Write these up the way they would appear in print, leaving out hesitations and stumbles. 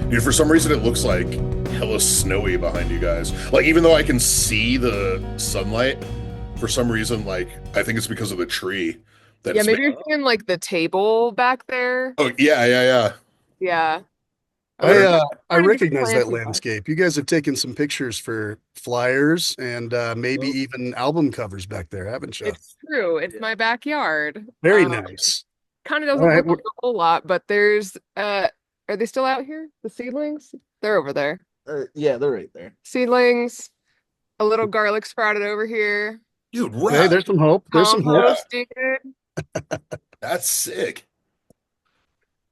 Dude, for some reason it looks like hella snowy behind you guys. Like, even though I can see the sunlight, for some reason, like, I think it's because of the tree that Yeah, it's maybe made. you're seeing like the table back there. Oh, yeah, yeah, yeah. Yeah. I We're don't know. trying I to get the recognize that plants inside. landscape. You guys have taken some pictures for flyers and maybe Well, even album covers back there, haven't you? It's true. It's yeah. my backyard. Very nice. Kind of All doesn't right. look like a whole lot, but there's are they still out here? The seedlings? They're over there. Yeah, they're right there. Seedlings, a little garlic sprouted over here. Dude, Hey, rad. there's some hope. There's some hope. Yeah, Compost, dude. that's sick.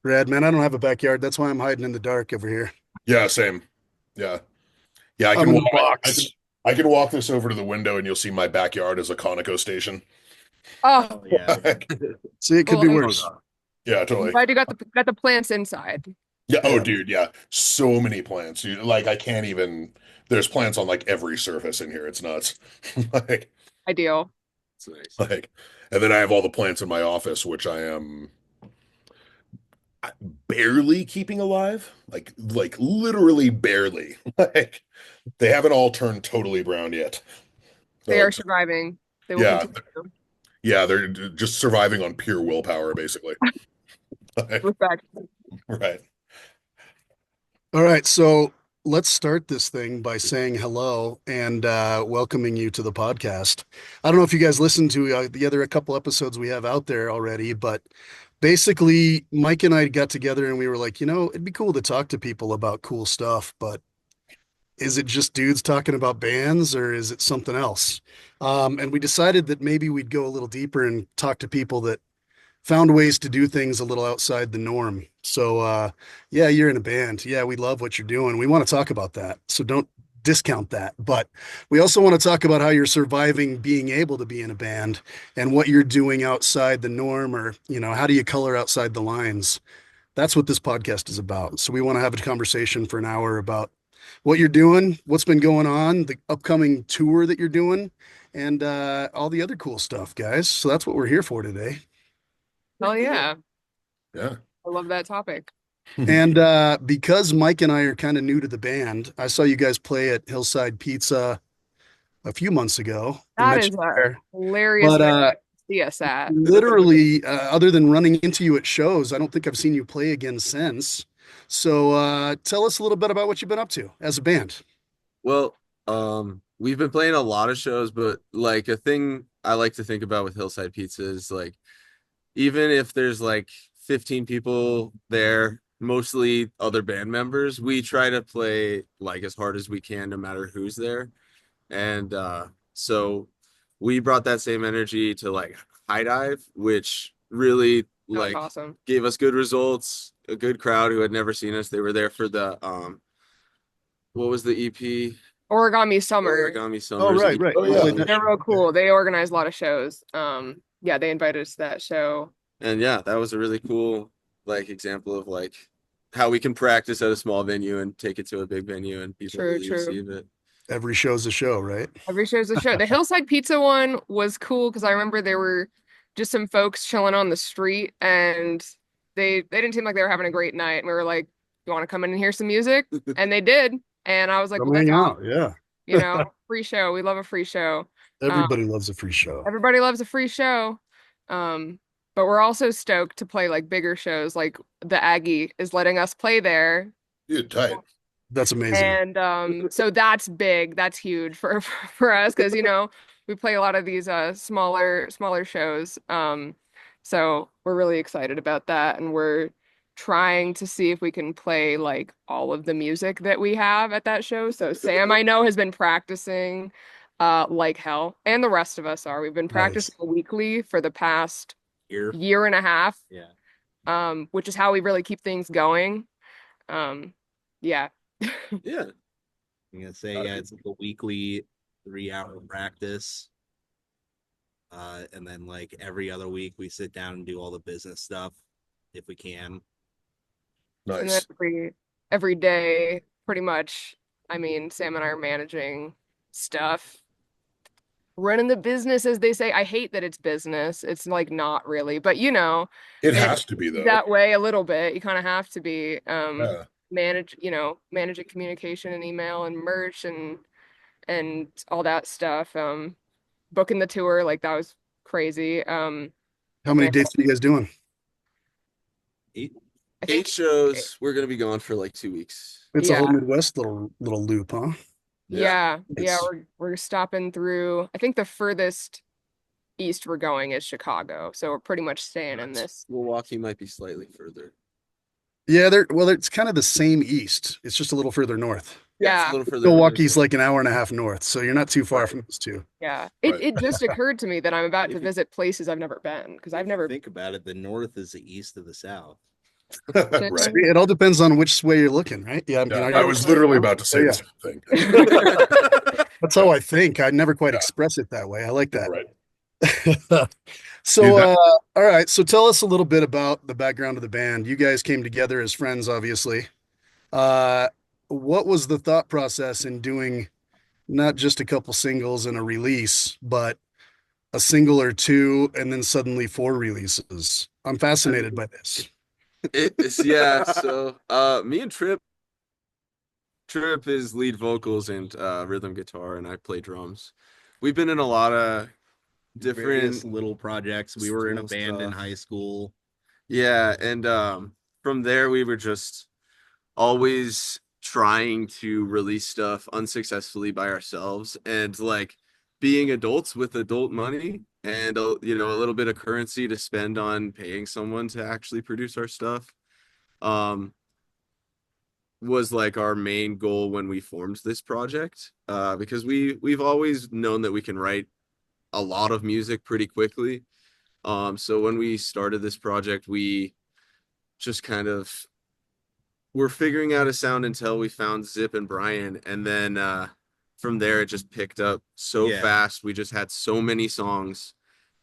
Rad, man. I don't have a backyard. That's why I'm hiding in the dark over here. Yeah, same. Yeah. Yeah, I'm in the I can box. I can walk this over to the window and you'll see my backyard as a Conoco station. Oh, Oh yeah. See, it could well, be I'm worse. Yeah, I'm totally. glad you got the plants inside. Yeah, oh Yeah. dude, yeah. So many plants. Like I can't even there's plants on like every surface in here. It's nuts. Like Ideal. It's nice. like and then I have all the plants in my office, which I am barely keeping alive. Like literally barely. Like they haven't all turned totally brown yet. They So are surviving. They will yeah, continue. yeah, they're just surviving on pure willpower, basically. Like, Respect. right. All right. So let's start this thing by saying hello and welcoming you to the podcast. I don't know if you guys listened to the other a couple episodes we have out there already, but basically, Mike and I got together and we were like, it'd be cool to talk to people about cool stuff, but is it just dudes talking about bands or is it something else? And we decided that maybe we'd go a little deeper and talk to people that found ways to do things a little outside the norm. So, yeah, you're in a band. Yeah, we love what you're doing. We want to talk about that. So don't discount that. But we also want to talk about how you're surviving being able to be in a band and what you're doing outside the norm or, how do you color outside the lines? That's what this podcast is about. So we want to have a conversation for an hour about what you're doing, what's been going on, the upcoming tour that you're doing, and all the other cool stuff, guys. So that's what we're here for today. Hell yeah. Yeah. I love that topic. And because Mike and I are kind of new to the band, I saw you guys play at Hillside Pizza a few months ago. We That met is you a there. hilarious But venue to see us at. literally, other than running into you at shows, I don't think I've seen you play again since. So tell us a little bit about what you've been up to as a band. Well, we've been playing a lot of shows, but like a thing I like to think about with Hillside Pizza is like even if there's like 15 people there, mostly other band members, we try to play like as hard as we can no matter who's there. And so we brought that same energy to like High Dive, which really That was like awesome. gave us good results, a good crowd who had never seen us. They were there for the what was the EP? Origami Summer. Origami Oh, Summers. right, right. Oh, yeah. They're real cool. They organize a lot of shows. Yeah, they invited us to that show. And yeah, that was a really cool like example of like how we can practice at a small venue and take it to a big venue and people True, really true. receive it. Every show's a show, right? Every show's a show. The Hillside Pizza one was cool because I remember there were just some folks chilling on the street and they didn't seem like they were having a great night. And we were like, "You want to come in and hear some music?" And they did. And I was like, Come "Well, that's hang awesome. out. Yeah. Free show. We love a free show." Everybody loves a free show. Everybody loves a free show. But we're also stoked to play like bigger shows. Like the Aggie is letting us play there. Dude, tight. That's amazing. And so that's big. That's huge for for us because we play a lot of these smaller shows. So we're really excited about that, and we're trying to see if we can play like all of the music that we have at that show. So Sam, I know, has been practicing like hell, and the rest of us are. We've been Nice. practicing weekly for the past Here. year and a half, Yeah. which is how we really keep things going. Yeah. Yeah. I'm gonna say yeah, it's like a weekly 3 hour practice. And then like every other week we sit down and do all the business stuff if we can. And then Nice. every day, pretty much, I mean, Sam and I are managing stuff, running the business, as they say. I hate that it's business. It's like not really, but It it's has to be though. that way a little bit. You kind of have to be. Yeah. managing communication and email and merch and all that stuff. Booking the tour, like that was crazy. How many And dates are you guys doing? Eight. I 8 think shows. We're gonna be gone for like 2 weeks. It's a whole yeah, Midwest little loop, huh? yeah, Nice. we're stopping through. I think the furthest east we're going is Chicago, so we're pretty much staying in this. Milwaukee might be slightly further. Yeah, it's kind of the same east. It's just a little further north. Yeah, it's a Yeah, little further Milwaukee's north. like an hour and a half north, so you're not too far Right. from those two. yeah. Right. It just occurred to me that I'm about to If you- visit places I've never been because I've never Think about it. The north is the east of the south. Right. It all depends on which way you're looking, right? Yeah, Yeah, I was literally about to say the same thing. That's how I think. I never quite Yeah. express it that way. I like that. Right. So, Dude, that- all right. So tell us a little bit about the background of the band. You guys came together as friends, obviously. Uh, what was the thought process in doing not just a couple singles and a release, but a single or two and then suddenly 4 releases? I'm fascinated by this. Yeah, so me and Trip is lead vocals and rhythm guitar, and I play drums. We've been in a lot of Various different, little projects. We were in a small band in stuff. high school. Yeah, and from there we were just always trying to release stuff unsuccessfully by ourselves, and like being adults with adult money and a little bit of currency to spend on paying someone to actually produce our stuff. Um, was like our main goal when we formed this project, because we've always known that we can write a lot of music pretty quickly. So when we started this project, we just kind of were figuring out a sound until we found Zip and Brian, and then from there it just picked up so Yeah. fast. We just had so many songs,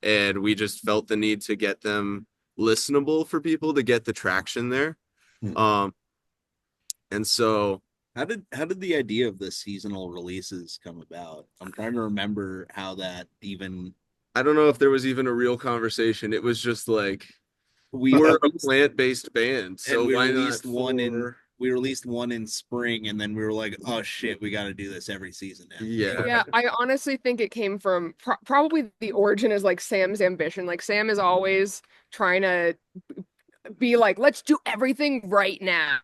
and we just felt the need to get them listenable for people to get the traction there. Hmm. And so How did the idea of the seasonal releases come about? I'm trying to remember how that even I don't know if there was even a real conversation. It was just like we we're a released- plant-based band, so and we why released not one in four? we released one in spring, and then we were like, oh shit, we got to do this every season now. Yeah. Yeah, I honestly think it came from probably the origin is like Sam's ambition. Like Sam is always trying to be like, let's do everything right now.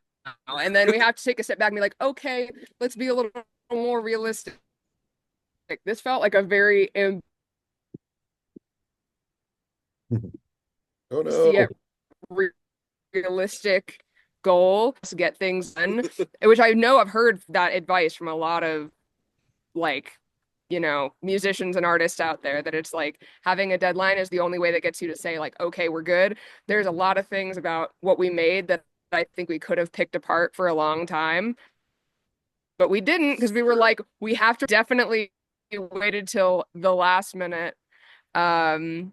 And then we have to take a step back and be like, okay, let's be a little more realistic. This felt like a very Oh no. realistic goal to get things done, which I know I've heard that advice from a lot of like, musicians and artists out there that it's like having a deadline is the only way that gets you to say like, okay, we're good. There's a lot of things about what we made that I think we could have picked apart for a long time, but we didn't because we were like, we have to definitely waited till the last minute. Um,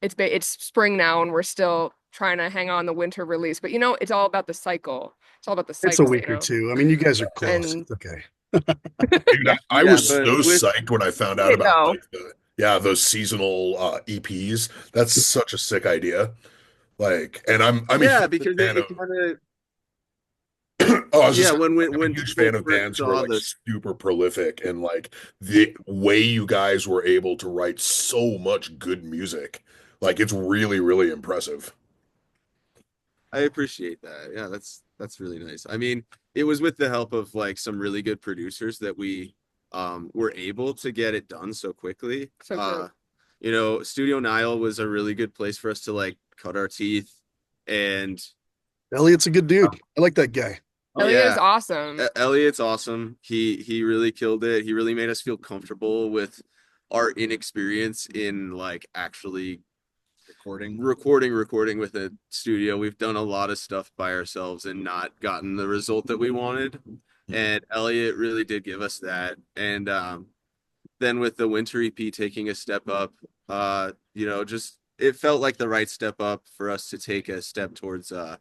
it's spring now and we're still trying to hang on the winter release, but it's all about the cycle. It's all about the It's a cycle, week or two. I mean, you guys are close. And It's okay. Dude, I Yeah, was so but with- psyched when I found out You about know. like those seasonal EPs. That's such a sick idea. Like, and I'm a Yeah, huge because fan it of kind of oh, I was yeah, just when I'm a when huge people fan of first bands who are saw like this, super prolific and like the way you guys were able to write so much good music. Like it's really, really impressive. I appreciate that. Yeah, that's really nice. I mean, it was with the help of like some really good producers that we were able to get it done so quickly. So good. Studio Nile was a really good place for us to like cut our teeth, and Elliot's a good dude. I like that guy. Elliot is yeah, awesome. Elliot's awesome. He really killed it. He really made us feel comfortable with our inexperience in like actually recording with a studio. We've done a lot of stuff by ourselves and not gotten the result that we wanted. And Elliot really did give us that. And then with the winter EP taking a step up, just it felt like the right step up for us to take a step towards the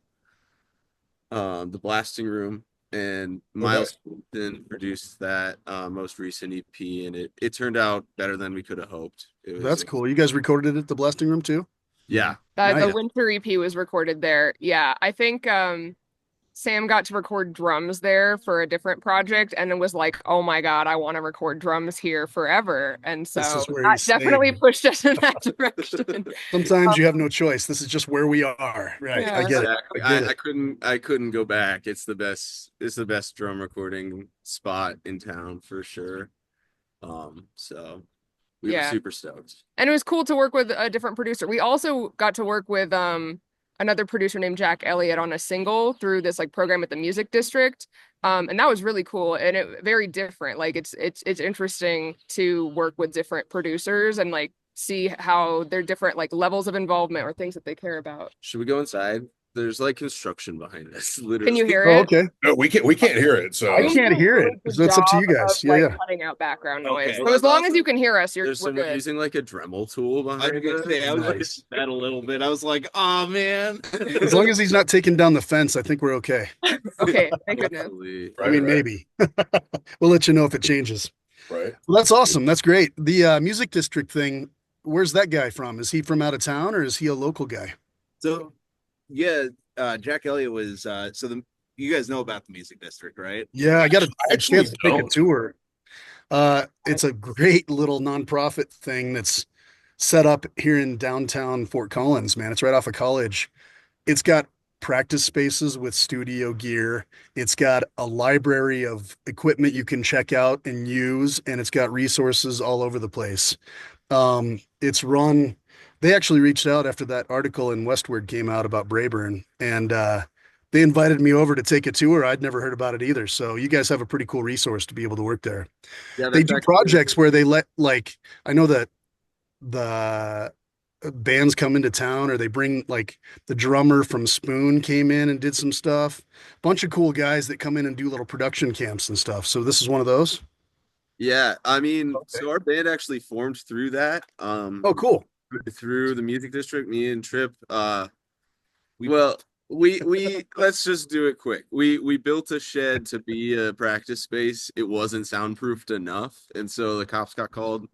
blasting room. And Miles then produced that most recent EP, and it turned out better than we could have hoped. That's cool. You guys recorded it at the Blasting Room too? Yeah. The Nice. winter EP was recorded there. Yeah, I think Sam got to record drums there for a different project and it was like, oh my God, I want to record drums here forever. And This so is where that he's definitely staying. pushed us in that direction. Sometimes you have no choice. This is just where we are. Right. I Yeah. get it. Exactly. I get it. I couldn't go back. It's the best. It's the best drum recording spot in town for sure. So we were Yeah. super stoked. And it was cool to work with a different producer. We also got to work with another producer named Jack Elliott on a single through this like program at the Music District. And that was really cool and it very different. Like it's interesting to work with different producers and like see how they're different like levels of involvement or things that they care about. Should we go inside? There's like construction behind us, Can literally. you hear Oh, it? okay. No, we can't hear it. So I can't hear it. Good So it's up to you job guys. of, Yeah, like, yeah. cutting out background noise. Okay. So Well, as long that's as you can hear us, There's we're someone good. using like a Dremel tool I behind was gonna us. say, I was like Nice. that a little bit. I was like, oh man. As long as he's not taking down the fence, I think we're okay. Okay, thank goodness. Hopefully. I mean, Right. maybe. We'll let you know if it changes. right. Well, that's awesome. That's great. The Music District thing, where's that guy from? Is he from out of town or is he a local guy? So yeah, Jack Elliott was you guys know about the Music District, right? Yeah, I got a Actually chance to take a don't. tour. It's a great little nonprofit thing that's set up here in downtown Fort Collins, man. It's right off of College. It's got practice spaces with studio gear. It's got a library of equipment you can check out and use, and it's got resources all over the place. It's run, they actually reached out after that article in Westward came out about Brayburn, and they invited me over to take a tour. I'd never heard about it either. So you guys have a pretty cool resource to be able to work there. Yeah, They that's do actually- projects where they let, like, I know that the bands come into town or they bring, like, the drummer from Spoon came in and did some stuff. Bunch of cool guys that come in and do little production camps and stuff. So this is one of those. Yeah, I mean, Okay. so our band actually formed through that. Oh, cool. Through the Music District, me and Trip. We let's just do it quick. We built a shed to be a practice space. It wasn't soundproofed enough, and so the cops got called.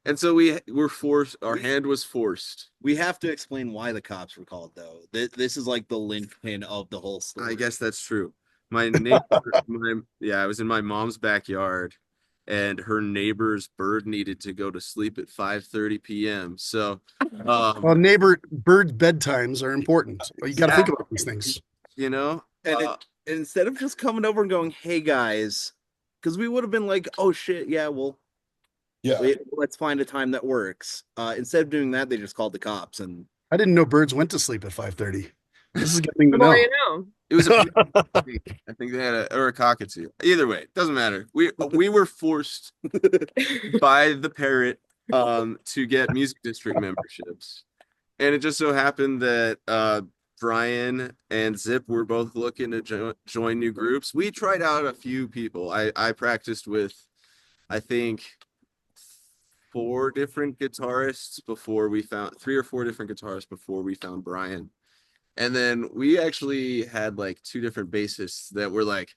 And so we were forced. Our hand was forced. We have to explain why the cops were called, though. This is like the linchpin of the whole story. I guess that's true. My neighbor, I was in my mom's backyard, and her neighbor's bird needed to go to sleep at 5:30 p.m. So, Well, neighbor bird bedtimes are important. You got to think about these things. you know, And instead of just coming over and going, "Hey guys," because we would have been like, "Oh shit, yeah, well, Yeah. let's find a time that works." Instead of doing that, they just called the cops, and I didn't know birds went to sleep at 5:30. This is getting to The more know. you know. it was I think they had a cockatoo. Either way, doesn't matter. We were forced by the parrot to get Music District memberships, and it just so happened that Brian and Zip were both looking to join new groups. We tried out a few people. I practiced with, I think, four different guitarists before we found 3 or 4 different guitarists before we found Brian. And then we actually had like 2 different bassists that were like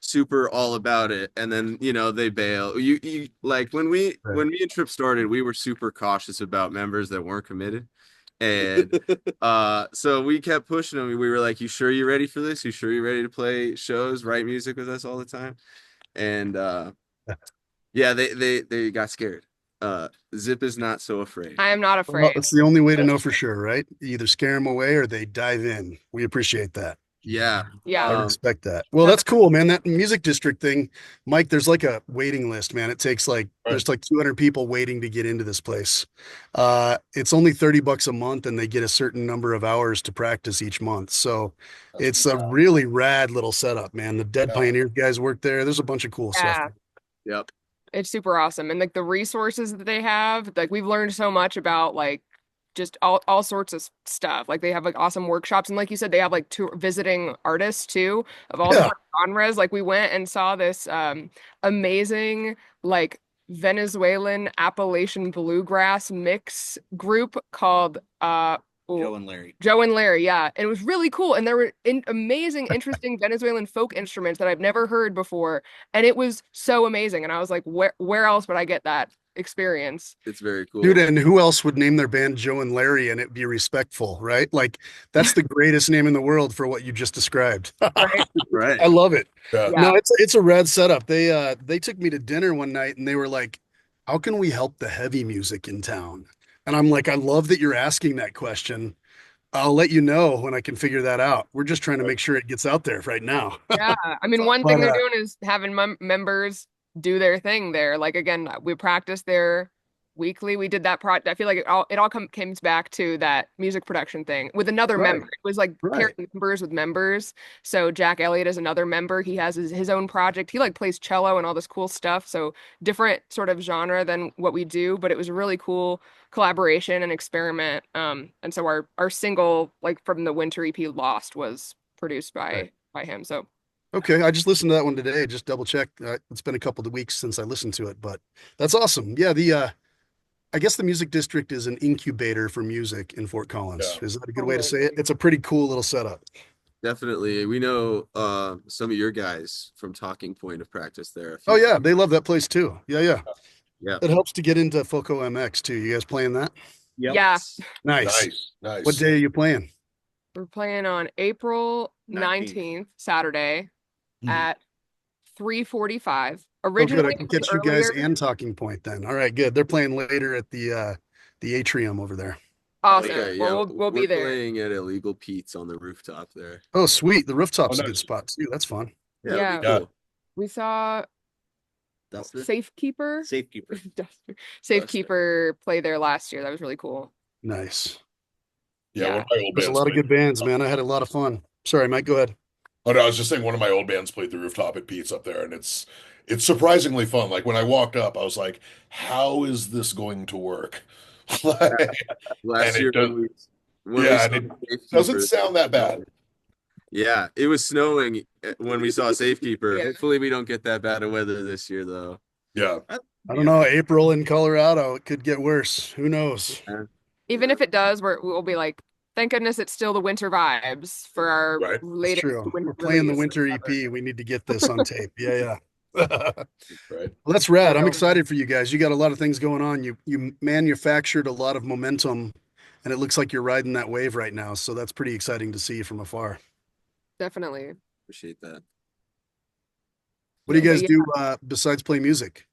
super all about it. And then, they bail. You like when me and Trip started, we were super cautious about members that weren't committed. And so we kept pushing them. We were like, "You sure you're ready for this? You sure you're ready to play shows, write music with us all the time?" And yeah, they got scared. Zip is not so afraid. I am not Well, afraid. it's the only way to know for sure, right? You either scare them away or they dive in. We appreciate that. Yeah. Yeah. I respect that. Well, that's cool, man. That Music District thing, Mike, there's like a waiting list, man. It takes there's like 200 people waiting to get into this place. It's only $30 a month and they get a certain number of hours to practice each month. So it's a really rad little setup, man. The Dead Pioneers guys work there. There's a bunch of cool Yeah. stuff. Yep. It's super awesome. And like the resources that they have, like we've learned so much about like just all sorts of stuff. Like they have like awesome workshops. And like you said, they have like visiting artists too of all different genres. Like we went and saw this amazing like Venezuelan Appalachian bluegrass mix group called Joe and Larry. Joe and Larry, yeah. And it was really cool. And there were amazing, interesting Venezuelan folk instruments that I've never heard before. And it was so amazing. And I was like, where else would I get that? experience. It's very cool. Dude, and who else would name their band Joe and Larry and it be respectful, right? Like that's the greatest name in the world for what you just described. Right. Right. I love it. Yeah. Yeah. No, it's a rad setup. They took me to dinner one night and they were like, "How can we help the heavy music in town?" And I'm like, "I love that you're asking that question. I'll let you know when I can figure that out. We're just trying to make sure it gets out there right now." Yeah, I mean, one But thing they're doing is having members do their thing there. Like again, we practice there weekly. We did that project. I feel like it all comes back to that music production thing with another Right. member. It was like Right. pairing members with members. So Jack Elliott is another member. He has his own project. He like plays cello and all this cool stuff. So different sort of genre than what we do, but it was a really cool collaboration and experiment. And so our single like from the Winter EP Lost was produced by him. So Okay, I just listened to that one today. Just double check. It's been a couple of weeks since I listened to it, but that's awesome. Yeah, I guess the Music District is an incubator for music in Fort Collins. Yeah. Is that a good way to say it? It's a pretty cool little setup. Definitely. We know some of your guys from Talking Point of practice there. Oh yeah, they love that place too. Yeah. Yeah. It helps to get into Foco MX too. You guys playing that? Yep. yeah, Nice. Nice. What day are you playing? we're playing on April 19th, Saturday at 3:45. Oh, good. Originally, I it can was catch you guys earlier. and Talking Point then. All right, good. They're playing later at the atrium over there. Awesome. Okay, Well, we'll be we're there. playing at Illegal Pete's on the rooftop there. Oh, sweet. The rooftop's Oh, a good nice. spot too. That's fun. That'd be Yeah. Yeah. cool. We saw Duster? Safekeeper. Safekeeper. Duster. Safekeeper play there last year. That was really cool. Nice. Yeah, Yeah. one of my old There's a bands lot of played- good bands, man. I had a lot of fun. Sorry, Mike, go ahead. Oh no, I was just saying one of my old bands played the rooftop at Pete's up there, and it's surprisingly fun. Like when I walked up, I was like, "How is this going to work?" Like, Last And it year does- when we yeah, saw and it Safekeeper, doesn't sound that bad. Yeah, it was snowing when we saw Safekeeper. Yeah. Hopefully we don't get that bad of weather this year though. Yeah, I don't know. April in Colorado, it could get worse. Who knows? Even if it does, we'll be like, thank goodness it's still the winter vibes for our Right. It's latest true. winter We're playing the release. winter EP. We need to get this on tape. Yeah. Well, right. that's rad. I'm excited for you guys. You got a lot of things going on. You manufactured a lot of momentum, and it looks like you're riding that wave right now. So that's pretty exciting to see from afar. Definitely. Appreciate that. What do you Yeah. guys do besides play music?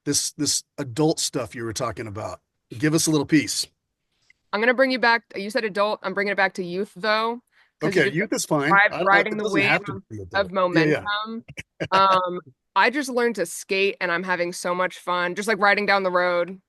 This adult stuff you were talking about. Give us a little piece. I'm gonna bring you back. You said adult. I'm bringing it back to youth though. 'cause you Okay, just youth is fine. riding It the doesn't have wave to be of adult. Yeah. momentum. I just learned to skate and I'm having so much fun. Just like riding down the road.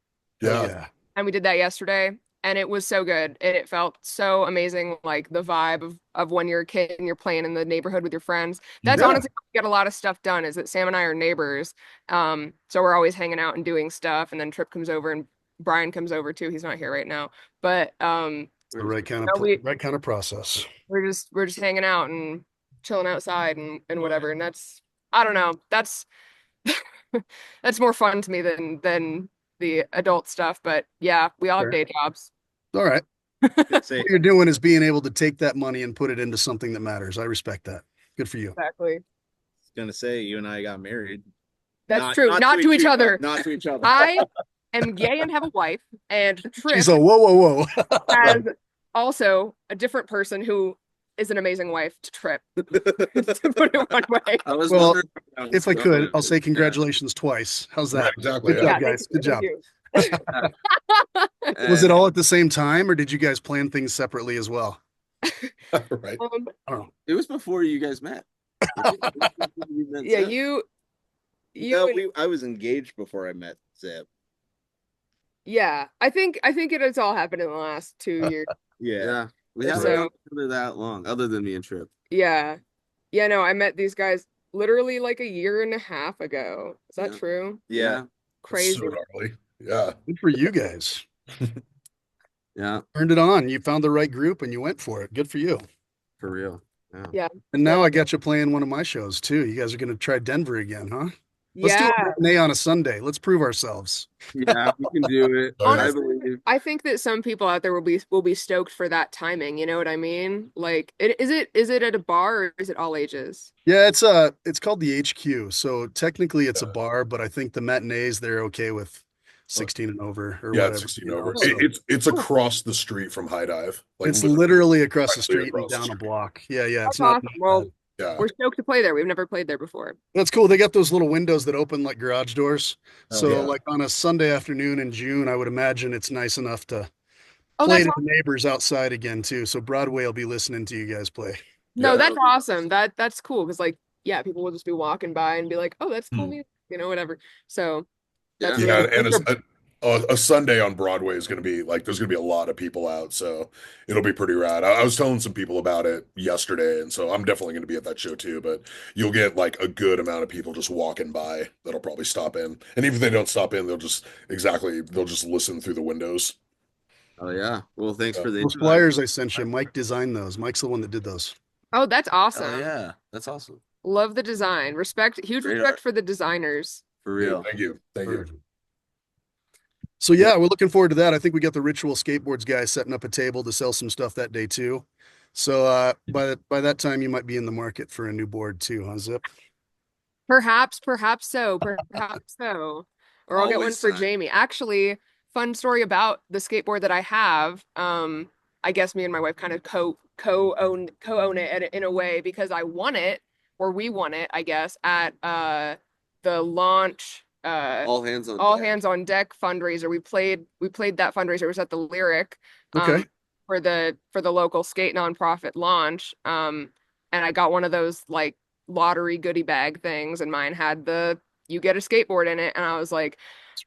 Yeah. Yeah. And we did that yesterday. And it was so good. And it felt so amazing, like the vibe of when you're a kid and you're playing in the neighborhood with your friends. That's Yeah. honestly how we get a lot of stuff done, is that Sam and I are neighbors. So we're always hanging out and doing stuff. And then Trip comes over and Brian comes over too. He's not here right now. But It's the right kind No, of right kind of process. we're just hanging out and chilling outside and whatever. And that's, I don't know, that's that's more fun to me than the adult stuff. But yeah, we all have Fair. day jobs. All right. Say, What you're doing is being able to take that money and put it into something that matters. I respect that. Good for you. Exactly. gonna say you and I got married. That's true. Not to each other. Not to each other. I am gay and have a wife, and Trip She's a whoa. has also a different person who is an amazing wife to Trip. To put it one way. I was Well, wondering how it's If I could, going. I'll say congratulations twice. How's Right, that? exactly. Good Yeah. job, guys. Good job. Thank you. Was it And all at the same time, or did you guys plan things separately as well? Right. I don't know. It was before you guys met. Yeah, you No, and- I was engaged before I met Zeb. yeah. I think it has all happened in the last 2 years. Yeah. Yeah, we haven't So- known each other that long, other than me and Trip. Yeah. Yeah, no, I met these guys literally like a year and a half ago. Is that Yeah. true? Yeah. Crazy. So gnarly. Yeah. Good for you guys. Yeah, Turned it on. You found the right group and you went for it. Good for you. for real. Yeah. And now I got you playing one of my shows too. You guys are going to try Denver again, huh? Let's do Yeah. a matinee on a Sunday. Let's prove ourselves. Yeah, we can do it. Oh, yeah. I Honestly, believe. I think that some people out there will be stoked for that timing. You know what I mean? Like, is it at a bar or is it all ages? Yeah, it's called the HQ. So technically it's a bar, but I think the matinees they're okay with 16 and over or Yeah, whatever. it's 16 you know, over. so It's across the street from High Dive. Like it's literally across the directly street and across the down a street. block. Yeah, yeah. That's It's not awesome. Well, bad. Yeah. we're stoked to play there. We've never played there before. That's cool. They got those little windows that open like garage doors. Oh, So yeah. like on a Sunday afternoon in June, I would imagine it's nice enough to Oh, play that's to the neighbors outside again too. So Broadway will be listening to you guys play. No, Yeah. that's awesome. That's cool because like yeah, people will just be walking by and be like, "Oh, that's cool Hmm. music," whatever. So that's Yeah. really Yeah, cool. and a Sunday on Broadway is going to be like there's going to be a lot of people out, so it'll be pretty rad. I was telling some people about it yesterday, and so I'm definitely going to be at that show too. But you'll get like a good amount of people just walking by that'll probably stop in, and even if they don't stop in, they'll just listen through the windows. Oh yeah. Well, thanks Yeah. for the Those invite. flyers I sent you, Mike designed those. Mike's the one that did those. Oh, that's Hell awesome. yeah. That's awesome. Love the design. Huge Great respect art. for the designers. For Dude, real. thank you. So yeah, we're looking forward to that. I think we got the Ritual Skateboards guy setting up a table to sell some stuff that day too. So by that time you might be in the market for a new board too, huh, Zip? Perhaps so. Perhaps so. Or I'll get one Always for sign. Jamie. Actually, fun story about the skateboard that I have. I guess me and my wife kind of co-own it in a way because I won it, or we won it, I guess, at the launch All hands on all deck. hands on deck fundraiser. We played that fundraiser. It was at the Lyric Okay. for the local skate nonprofit launch. And I got one of those like lottery goodie bag things, and mine had the you get a skateboard in it, and I was like,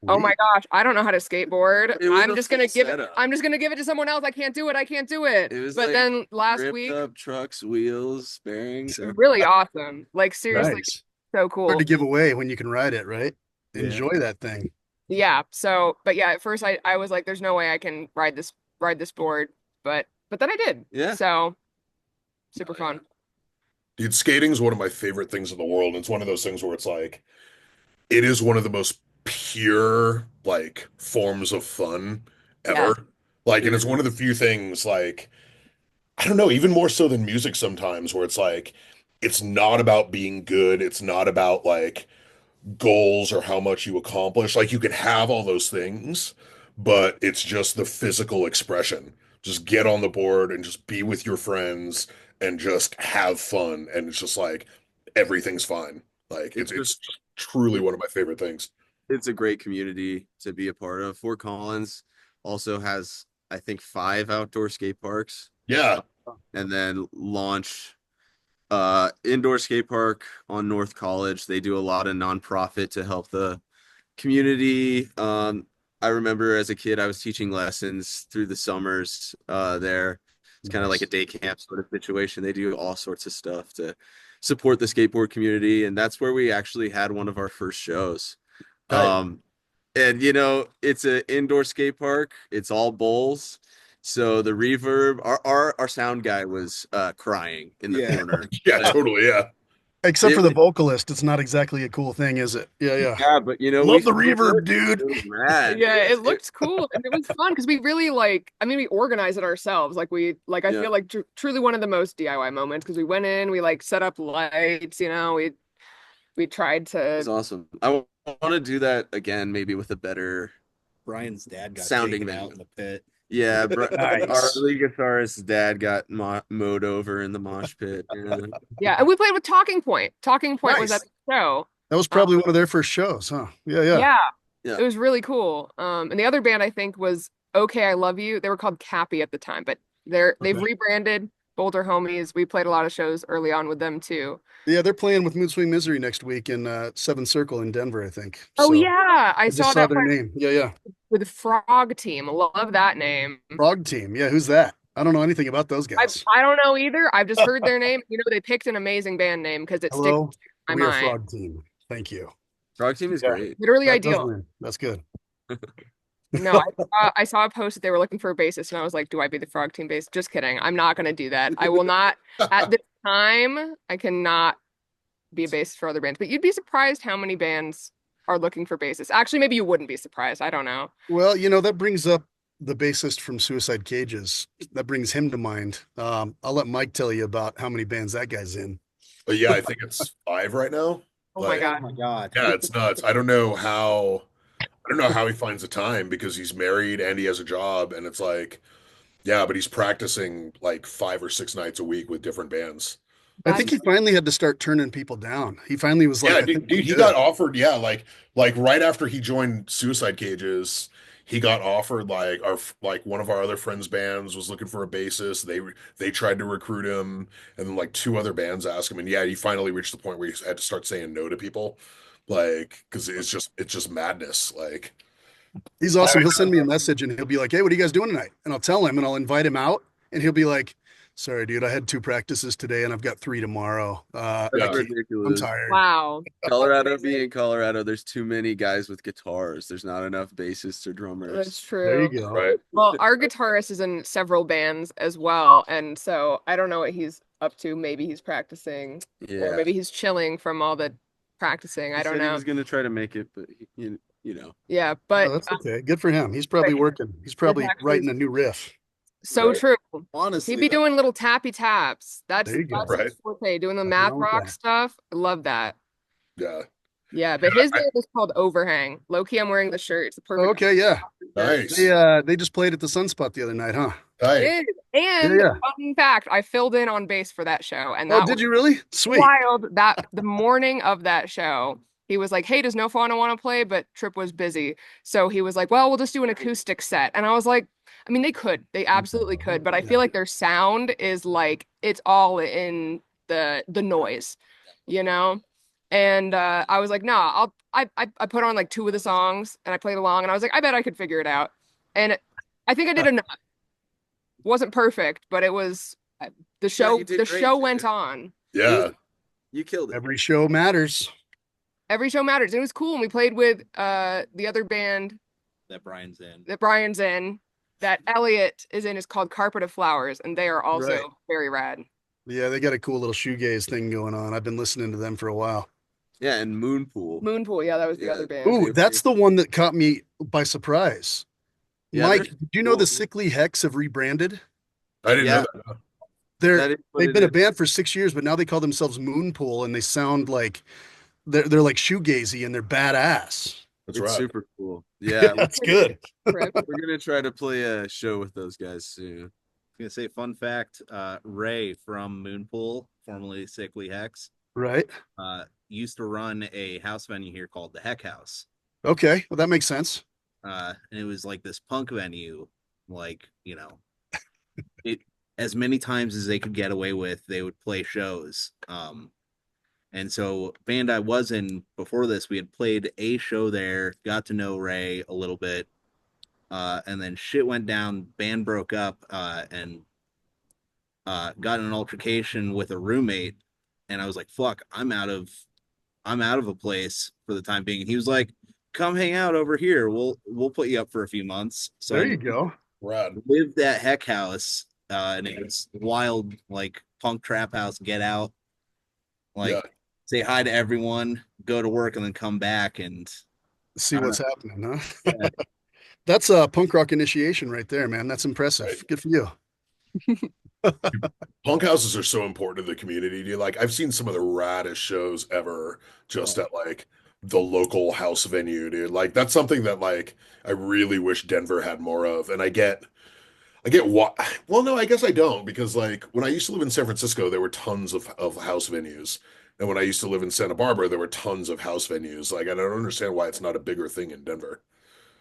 oh my Sweet. gosh, I don't know how to skateboard. It was I'm a just gonna full give it. setup. I'm just gonna give it to someone else. I can't do it. It was But like then last ripped week, up trucks, wheels, bearings. really awesome. Like seriously, Nice. so Hard cool. to give away when you can ride it, right? Yeah. Enjoy that thing. Yeah. So, but yeah, at first I was like, there's no way I can ride this board, but then I did. Yeah. So super fun. Dude, skating is one of my favorite things in the world. And it's one of those things where it's like, it is one of the most pure, like, forms of fun ever. Yes. Like, and it's one of the few things, like, I don't know, even more so than music sometimes, where it's like, it's not about being good. It's not about, like, goals or how much you accomplish. Like, you can have all those things, but it's just the physical expression. Just get on the board and just be with your friends and just have fun. And it's just like everything's fine. Like it's just truly one of my favorite things. It's a great community to be a part of. Fort Collins also has, I think, 5 outdoor skate parks, Yeah. and then launch indoor skate park on North College. They do a lot of nonprofit to help the community. I remember as a kid, I was teaching lessons through the summers there. It's kind of like a day camp sort of situation. They do all sorts of stuff to support the skateboard community, and that's where we actually had one of our first shows. Right. And it's an indoor skate park. It's all bowls. So the reverb, our sound guy was crying in the corner. Yeah, totally. Yeah. Except for the vocalist, it's not exactly a cool thing, is it? Yeah, yeah. Yeah, but Love the reverb, dude. It was rad. Yeah, it looked cool and it was fun because we really we organized it ourselves. I feel like truly one of the most DIY moments because we went in, we like set up lights, we tried to. It's awesome. I want to do that again, maybe with a better Brian's dad got sounding taken venue. out in the pit. Yeah, Nice. our lead guitarist's dad got mowed over in the mosh pit. Yeah, and we played with Talking Point. Talking Point was Nice. at the show. That was probably one of their first shows, huh? Yeah, yeah. Yeah. It was really cool. And the other band I think was Okay, I Love You. They were called Cappy at the time, but they've rebranded. Boulder homies. We played a lot of shows early on with them too. Yeah, they're playing with Mood Swing Misery next week in Seventh Circle in Denver, I think. Oh So, yeah, I just saw that their name. Yeah, yeah. with Frog Team. Love that name. Frog Team. Yeah, who's that? I don't know anything about those guys. I don't know either. I've just heard their name. They picked an amazing band name because it Hello, sticks in we my are mind. Frog Team. Thank you. Frog Team is great. Literally That does ideal. win. That's good. No, I saw a post that they were looking for a bassist, and I was like, "Do I be the Frog Team bass?" Just kidding. I'm not gonna do that. I will not at this time. I cannot be a bassist for other bands. But you'd be surprised how many bands are looking for bassists. Actually, maybe you wouldn't be surprised. I don't know. Well, that brings up the bassist from Suicide Cages. That brings him to mind. I'll let Mike tell you about how many bands that guy's in. But yeah, I think it's 5 right now. Oh my Like, god. Oh my god. Yeah, it's nuts. I don't know how I don't know how he finds the time because he's married and he has a job, and it's like, yeah, but he's practicing like 5 or 6 nights a week with different bands. I think That's he finally had to start turning people down. He finally was like, Yeah, I think I'm dude, he got good. offered, yeah, like right after he joined Suicide Cages, he got offered like one of our other friends' bands was looking for a bassist. They tried to recruit him, and then like two other bands asked him, and yeah, he finally reached the point where he had to start saying no to people, like because it's just madness. Like, He's awesome. He'll send me a message and he'll be like, "Hey, what are you guys doing tonight?" And I'll tell him and I'll invite him out and he'll be like, "Sorry, dude, I had 2 practices today and I've got 3 tomorrow. That's I yeah, can't. I'm ridiculous. tired." wow. Colorado being Colorado, there's too many guys with guitars. There's not enough bassists or That's drummers. There you true. go. right. Well, our guitarist is in several bands as well, and so I don't know what he's up to. Maybe he's practicing, or Yeah. maybe he's chilling from all the practicing. He I don't said he know. was gonna try to make it, but you know. Yeah, Oh, but that's okay. Good for him. He's probably but working. He's it's probably actually writing a new riff. so Right. true. He'd Honestly, be though, doing little tappy taps. There you go. That's Right. his forte, doing the Nothing math wrong with rock that. stuff. I love that. Yeah. Yeah, but his band is called Overhang. Low key, I'm wearing the shirt. It's the Oh, perfect. okay, yeah. Nice. They just played at the Sunspot the other night, huh? Hey. It is. Yeah, And yeah. fun fact, I filled in on bass for that show, and Oh, that did was you really? Sweet. wild. That the morning of that show, he was like, "Hey, does No Fauna want to play?" But Trip was busy, so he was like, "Well, we'll just do an acoustic set." And I was like, "I mean, they absolutely could, but I feel Yeah. like their sound is like it's all in the noise, you know." And I was like, "Nah, I put on like 2 of the songs and I played along, and I was like, I bet I could figure it out." And I think I did enough. Wasn't perfect, but it was Yeah, you did the great, show went Jared. on. Yeah. You killed it. Every show matters. Every show matters. It was cool. And we played with the other band that Brian's in. that Brian's in, that Elliot is in, is called Carpet of Flowers, and they are Right. also very rad. Yeah, they got a cool little shoegaze thing going on. I've been listening to them for a while. Yeah, and Moonpool. Moonpool, yeah, that was the Yeah. other band. Ooh, that's the one that caught me by surprise. Yeah, Mike, they're do you know the cool. Sickly Hex have rebranded? I didn't Yeah. know that. They're That is what they've it been a is. band for 6 years, but now they call themselves Moonpool, and they sound like they're like shoegazy and they're badass. That's It's right. super cool. Yeah, That's good. Trip. we're gonna try to play a show with those guys soon. I was gonna say, fun fact: Ray from Moonpool, formerly Sickly Hex, Right. used to run a house venue here called the Heck House, Okay. Well, that makes sense. and it was like this punk venue, like it as many times as they could get away with, they would play shows. And so band I was in before this, we had played a show there, got to know Ray a little bit, and then shit went down, band broke up, and got in an altercation with a roommate, and I was like, fuck, I'm out of a place for the time being. And he was like, come hang out over here. We'll put you up for a few months. So There I you go. Rad. lived at Heck House, and it was wild, like punk trap house, get out, like Yeah. say hi to everyone, go to work, and then come back. And See I don't what's happening, huh? know, That's a punk rock initiation right there, man. That's impressive. Right. Good for you. Punk houses are so important to the community, dude. Like I've seen some of the raddest shows ever just at like the local house venue, dude. Like that's something that like I really wish Denver had more of. And I get what well, no, I guess I don't because like when I used to live in San Francisco, there were tons of house venues. And when I used to live in Santa Barbara, there were tons of house venues. Like I don't understand why it's not a bigger thing in Denver.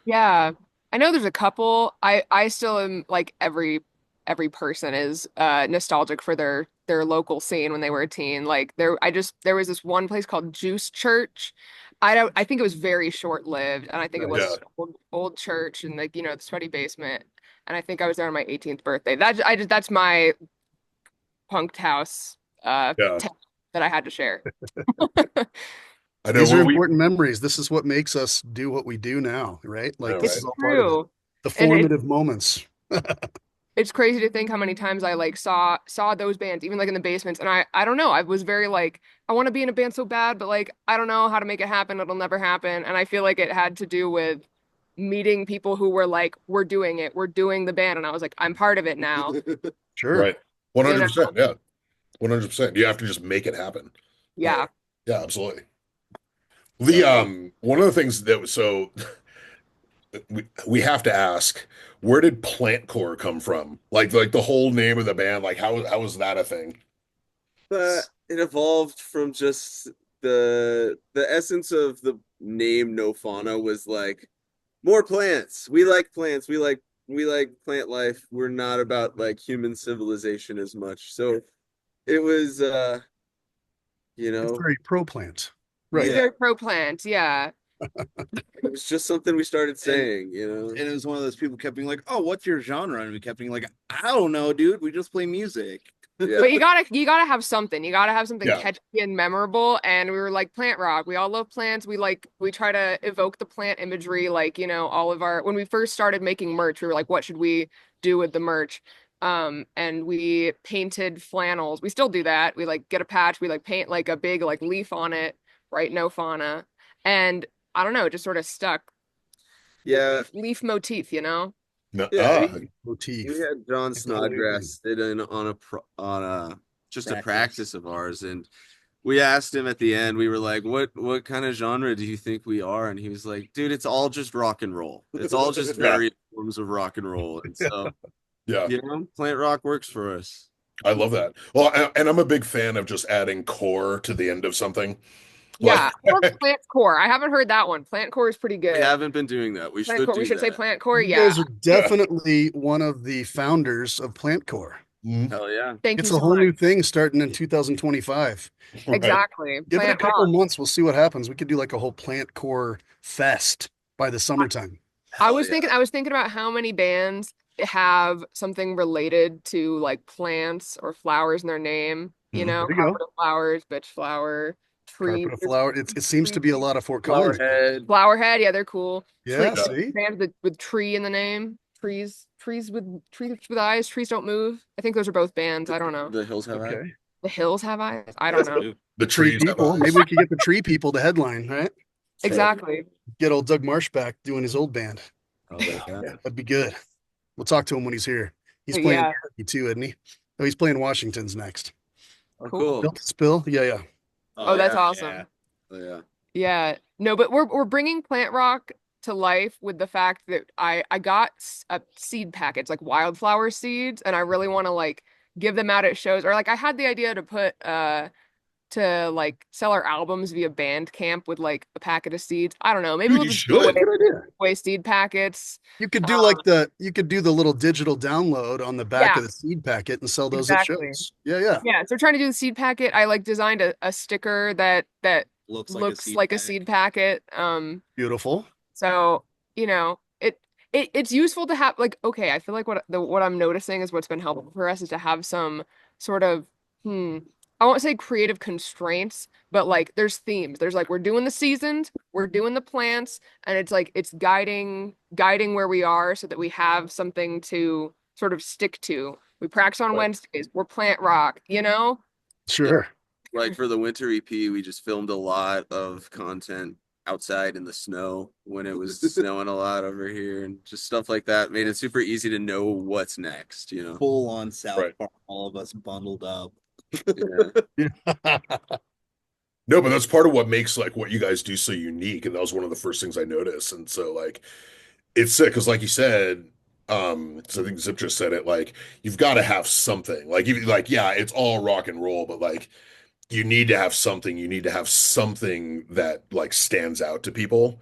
Yeah. I know there's a couple. I still am like every person is nostalgic for their local scene when they were a teen. Like there was this one place called Juice Church. I think it was very short-lived, and I think it was Yeah. this old church and like, the sweaty basement. And I think I was there on my 18th birthday. That's my punked house Yeah. tale that I had to share. I know These are when we important memories. This is what makes us do what we do now, right? Like Yeah, this right. is It's all part of it. true. The And formative moments. it's crazy to think how many times I like saw those bands, even like in the basements. And I don't know. I was very like, I want to be in a band so bad, but like I don't know how to make it happen. It'll never happen. And I feel like it had to do with meeting people who were like, we're doing it, we're doing the band. And I was like, I'm part of it now. Sure. right. You know? 100%. Yeah. 100%. You have to just make it happen. Yeah. Yeah, absolutely. The one of the things that was so we have to ask, where did Plantcore come from? Like the whole name of the band, like how was that a thing? But it evolved from just the essence of the name No Fauna was like more plants. We like plants. We like plant life. We're not about like human civilization as much. So it was you It's know, very pro plant. It's Right. yeah, very pro plant, yeah. it was just something we started saying, you know. And it was one of those people kept being like, "Oh, what's your genre?" And we kept being like, "I don't know, dude. We just play music." Yeah. But you gotta have something. You gotta have something Yeah. catchy and memorable. And we were like plant rock. We all love plants. We try to evoke the plant imagery. Like, all of our when we first started making merch, we were like, what should we do with the merch? And we painted flannels. We still do that. We like get a patch, we like paint like a big like leaf on it, right? No fauna. And I don't know, it just sort of stuck. The Yeah. leaf motif, you know? No, Yeah, we Motif. had John It's the whole thing. Snodgrass sit in on a just a Practice. practice of ours, and we asked him at the end. We were like, "What kind of genre do you think we are?" And he was like, "Dude, it's all just rock and roll. It's all just yeah, various forms of rock and roll." And so, yeah. plant rock works for us. I love that. Well, and I'm a big fan of just adding core to the end of something. Like, Yeah. I love plant core. I haven't heard that one. Plant core is pretty We good. haven't been doing that. We Plant should core. We do should say that. plant core. You Yeah. guys are yeah. definitely one of the founders of Plant Core. Mhm. Hell yeah. Thank you It's a so whole much. new thing starting in 2025. Right. Exactly. Give it a Plant couple rock. months. We'll see what happens. We could do like a whole Plant Core fest by the summertime. Hell yeah. I was thinking about how many bands have something related to like plants or flowers in their name, Mhm. There you carpet go. of flowers, bitch flower, tree, Carpet of there's flower. It seems to tree, be a lot of Fort Collins bands. Flowerhead. flowerhead, yeah, they're cool. Tree Yeah, Yeah. see? bands with tree in the name. Trees with eyes, trees don't move. I think those are both bands. I don't know. The Hills Have Eyes. Okay. The hills have eyes. I don't That's know. new. The Tree trees have people. Maybe eyes. we could get the tree people to headline, right? Exactly. Get old Doug Marsh back doing his old band. Oh, yeah. That'd be good. We'll talk to him when he's here. He's But playing yeah, Kentucky too, isn't he? Oh, he's playing Washington's next. Oh, cool. cool. Built to spill? Yeah, yeah. Oh, that's yeah. awesome. Yeah. Oh, yeah. Yeah. No, but we're bringing plant rock to life with the fact that I got seed packets, like wildflower seeds, and I really want to like give them out at shows, or like I had the idea to put to like sell our albums via Bandcamp with like a packet of seeds. I don't know. Maybe Dude, we'll you just give That's a should. good idea. away seed packets. You could do Um, the little digital download on the back yeah, of the seed packet and sell those at exactly. shows. Yeah, yeah. Yeah, so we're trying to do the seed packet. I like designed a sticker that Looks like a looks seed like a pack. seed packet. Beautiful. So, it's useful to have like okay, I feel like what I'm noticing is what's been helpful for us is to have some sort of I won't say creative constraints, but like there's themes. There's like we're doing the seasons, we're doing the plants, and it's like it's guiding where we are so that we have something to sort of stick to. We practice on Like, Wednesdays, we're plant rock, you know? yeah. Sure. Like for the winter EP, we just filmed a lot of content outside in the snow when it was snowing a lot over here, and just stuff like that made it super easy to know what's next. Full on South Right. Park, all of us bundled up. Yeah. No, but that's part of what makes like what you guys do so unique. And that was one of the first things I noticed. And so like it's sick because like you said, so I think Zip just said it, like you've got to have something. Like you like, yeah, it's all rock and roll, but like you need to have something. You need to have something that like stands out to people.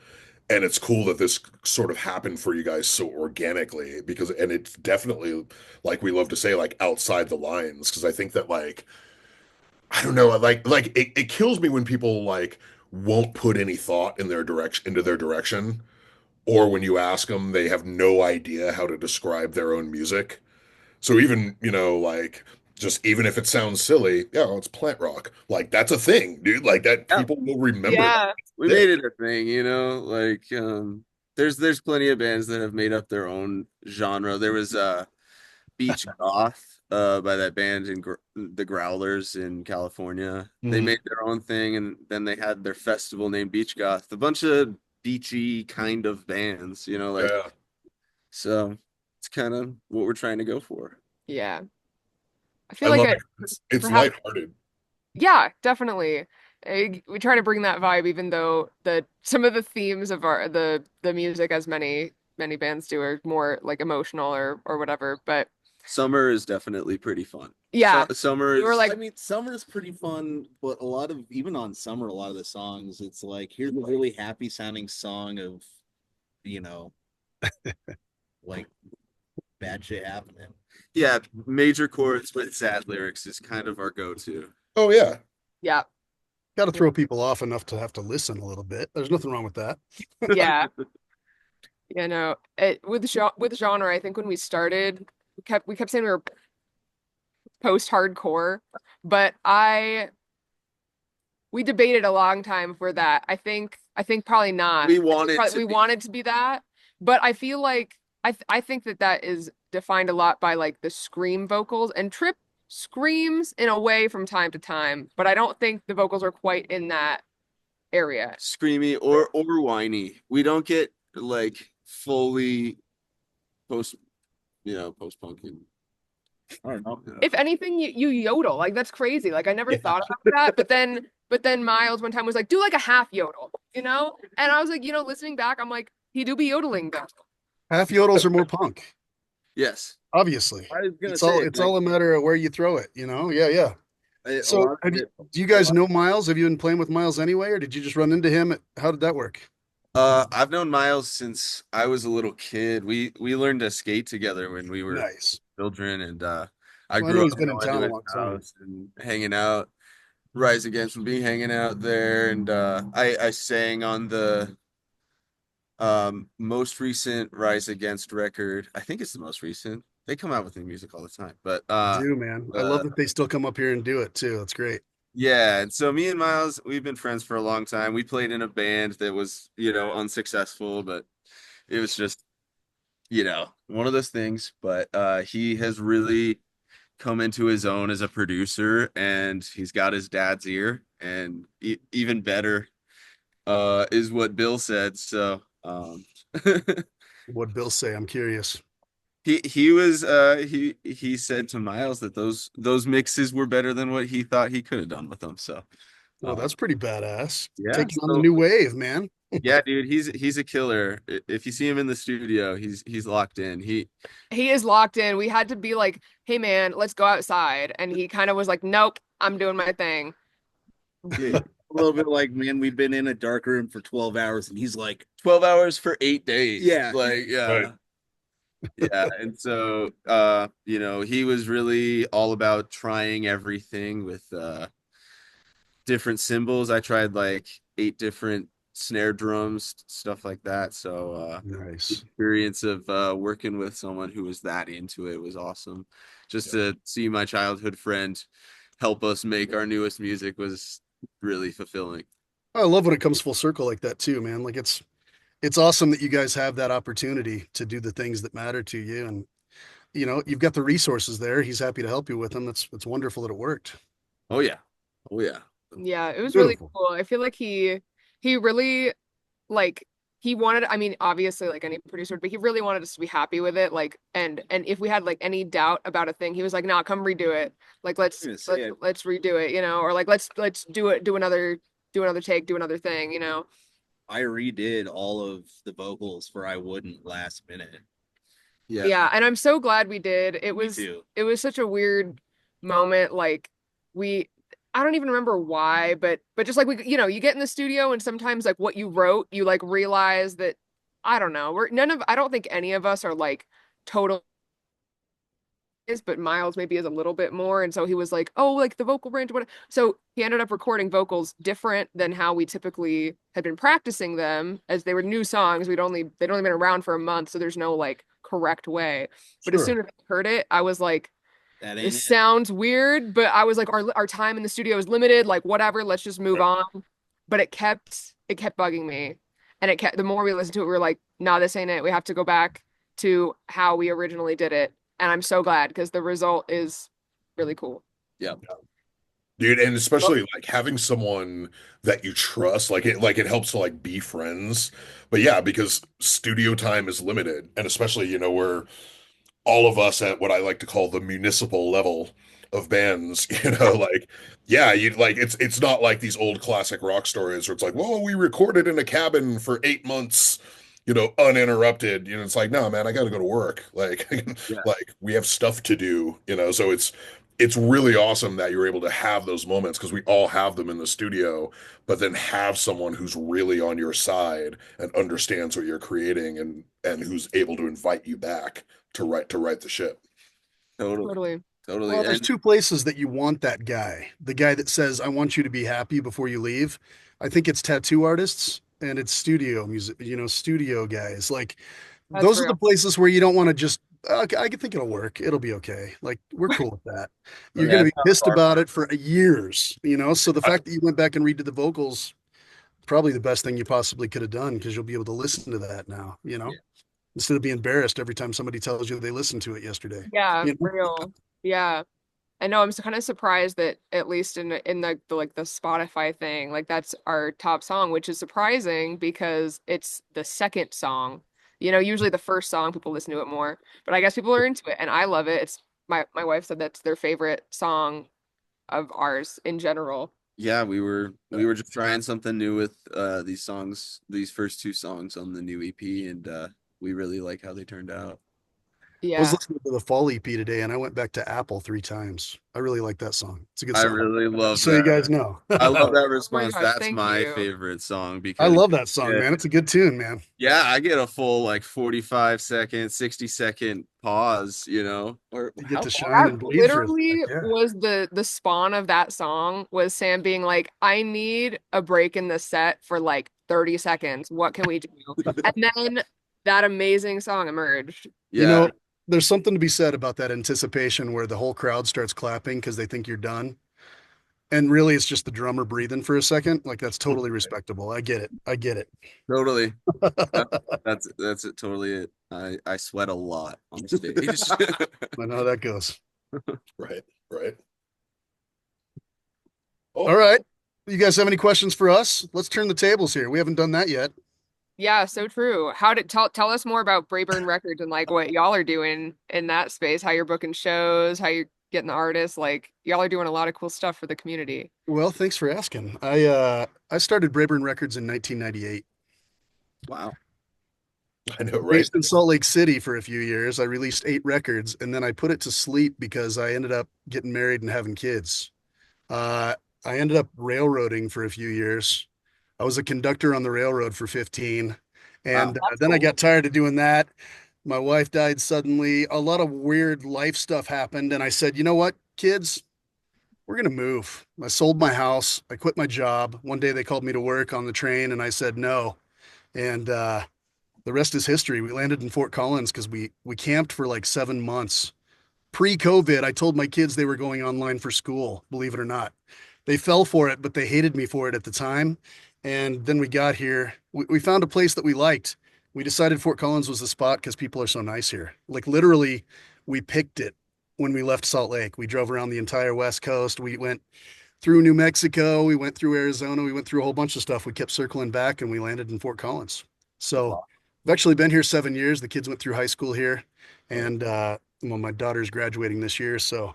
And it's cool that this sort of happened for you guys so organically because and it's definitely like we love to say, like outside the lines. Cause I think that like I don't know, like it kills me when people like won't put any thought in their direction into their direction, or when you ask them, they have no idea how to describe their own music. So even, like just even if it sounds silly, yeah, well, it's plant rock. Like that's a thing, dude. Like that Yeah. people will remember that. Yeah. We Sick. made it a thing. Like there's plenty of bands that have made up their own genre. There was Beach Goth by that band in the Growlers in California. They Mhm. made their own thing, and then they had their festival named Beach Goth. A bunch of beachy kind of bands, like Yeah. so it's kind of what we're trying to go for. Yeah. I I feel like love it. It's perhaps lighthearted. yeah, definitely. We try to bring that vibe, even though some of the themes of our the music, as many many bands do are more like emotional or whatever. But Summer is definitely pretty fun. yeah, Summer we were is like, I mean, summer's pretty fun, but a lot of even on summer, a lot of the songs, it's like here's a really happy sounding song of, you know, like bad shit happening. yeah, major chords with sad lyrics is kind of our go-to. Oh yeah. yeah, Got to throw people off enough to have to listen a little bit. There's nothing wrong with that. yeah. You know, with genre, I think when we started, we kept saying we were post-hardcore, but I we debated a long time for that. I think probably not. We I think wanted probably, to we be. wanted to be that, but I feel like I think that that is defined a lot by like the scream vocals, and Trip screams in a way from time to time, but I don't think the vocals are quite in that area. Screamy or whiny. We don't get like fully post, post punking. I don't know. If anything, you yodel. Like that's crazy. Like I never Yeah. thought about that. But then Miles one time was like, do like a half yodel, you know? And I was like, listening back, I'm like, he do be yodeling though. Half yodels are more punk, Yes. obviously. I was gonna It's all say, it's like, all a matter of where you throw it, you know? Yeah, yeah. a So lot have of you it, do you a guys lot, know Miles? Have you been playing with Miles anyway, or did you just run into him? How did that work? I've known Miles since I was a little kid. We learned to skate together when we were Nice. children, and I Well, I know grew he's up been in going to town a his long time. house and hanging out. Rise Against would be hanging out there, and I sang on the most recent Rise Against record. I think it's the most recent. They come out with new music all the time, but I do, man. I love that they still come up here and do it too. That's great. yeah, and so me and Miles, we've been friends for a long time. We played in a band that was, unsuccessful, but it was just, one of those things. But he has really come into his own as a producer, and he's got his dad's ear, and even better is what Bill said. So What Bill say? I'm curious. he said to Miles that those mixes were better than what he thought he could have done with them. So Well, that's pretty badass. yeah, Taking on the so new wave, man. yeah, dude, he's a killer. If you see him in the studio, he's locked in. He is locked in. We had to be like, hey man, let's go outside. And he kind of was like, nope, I'm doing my thing. yeah, a little bit like, man, we've been in a dark room for 12 hours, and he's like, 12 hours for 8 days. Yeah. Like, Right. yeah. Yeah. And so he was really all about trying everything with different cymbals. I tried like 8 different snare drums, stuff like that. So the Nice. experience of working with someone who was that into it was awesome. Just to see my childhood friend help us make our newest music was really fulfilling. I love when it comes full circle like that too, man. Like it's awesome that you guys have that opportunity to do the things that matter to you, and you've got the resources there. He's happy to help you with them. It's wonderful that it worked. Oh yeah. Oh yeah. Yeah, it was really Beautiful. cool. I feel like he really like he wanted, I mean, obviously like any producer, but he really wanted us to be happy with it. Like and if we had like any doubt about a thing, he was like, nah, come redo it. Like let's gonna let's, say, let's redo it, or like let's do another take, do another thing. I redid all of the vocals for I Wouldn't last minute. Yeah. Yeah, and I'm so glad we did. It Me was too. it was such a weird moment. Like we I don't even remember why, but just like you get in the studio and sometimes like what you wrote, you like realize that I don't know. I don't think any of us are like total is, but Miles maybe is a little bit more. And so he was like, oh, like the vocal range, what? So he ended up recording vocals different than how we typically had been practicing them, as they were new songs. They'd only been around for a month, so there's no like correct way. But as Sure. soon as I heard it, I was like, That ain't this it. sounds weird, but I was like, our time in the studio is limited, like whatever, let's just move on. But it kept bugging me. And the more we listened to it, we were like, nah, this ain't it. We have to go back to how we originally did it. And I'm so glad because the result is really cool. Yeah. Dude, and especially like having someone that you trust, like it helps to like be friends. But yeah, because studio time is limited, and especially, we're all of us at what I like to call the municipal level of bands, like yeah, you like it's not like these old classic rock stories where it's like, whoa, we recorded in a cabin for 8 months uninterrupted. It's like, no, man, I got to go to work. Like, Yeah, like we have stuff to do. So it's really awesome that you're able to have those moments because we all have them in the studio, but then have someone who's really on your side and understands what you're creating and who's able to invite you back to write the ship. Totally. Totally. Totally. Well, there's And two places that you want that guy. The guy that says, I want you to be happy before you leave. I think it's tattoo artists and it's studio music, studio guys. Like That's those are the real. places where you don't want to just, okay, I think it'll work. It'll be okay. Like we're cool with that. You're going to that's be not pissed far about from it for years. So the I, fact that you went back and redid the vocals, probably the best thing you possibly could have done because you'll be able to listen to that now, yeah. instead of being embarrassed every time somebody tells you they listened to it yesterday. Yeah, You know? real. Yeah. I know I'm kind of surprised that at least in the like the Spotify thing, like that's our top song, which is surprising because it's the second song. Usually the first song people listen to it more, but I guess people are into it and I love it. It's my wife said that's their favorite song of ours in general. Yeah, we were just trying something new with these songs, these first two songs on the new EP, and we really like how they turned out. I was Yeah. listening to the Fall EP today and I went back to Apple 3 times. I really like that song. It's a good I song. really love So you that. guys know. I love that Oh my response. gosh, That's thank my you. favorite song I because love that song, yeah, man. It's a good tune, man. yeah, I get a full like 45-second, 60-second pause, or You get how to long? shine That and bleed for a sec. literally Yeah. was the spawn of that song was Sam being like, I need a break in the set for like 30 seconds. What can we do? And then that amazing song emerged. You Yeah, know, there's something to be said about that anticipation where the whole crowd starts clapping because they think you're done. And really, it's just the drummer breathing for a second. Like, that's totally respectable. I get it. I get it. totally. That, that's it, totally it. I sweat a lot on stage. I know how that goes. right, right. All Oh, right. You guys have any questions for us? Let's turn the tables here. We haven't done that yet. Yeah, so true. How did tell us more about Brayburn Records and like what y'all are doing in that space, how you're booking shows, how you're getting the artists, like y'all are doing a lot of cool stuff for the community. Well, thanks for asking. I started Brayburn Records in 1998. Wow. I know, right? Based in Salt Lake City for a few years. I released 8 records and then I put it to sleep because I ended up getting married and having kids. Uh, I ended up railroading for a few years. I was a conductor on the railroad for 15. Wow. And That's then I cool. got tired of doing that. My wife died suddenly. A lot of weird life stuff happened. And I said, you know what, kids, we're going to move. I sold my house. I quit my job. One day they called me to work on the train and I said no. And the rest is history. We landed in Fort Collins because we camped for like 7 months. Pre-COVID, I told my kids they were going online for school, believe it or not. They fell for it, but they hated me for it at the time. And then we got here. We found a place that we liked. We decided Fort Collins was the spot because people are so nice here. Like literally, we picked it when we left Salt Lake. We drove around the entire West Coast. We went through New Mexico. We went through Arizona. We went through a whole bunch of stuff. We kept circling back and we landed in Fort Collins. So Wow. I've actually been here 7 years. The kids went through high school here. And well, my daughter's graduating this year. So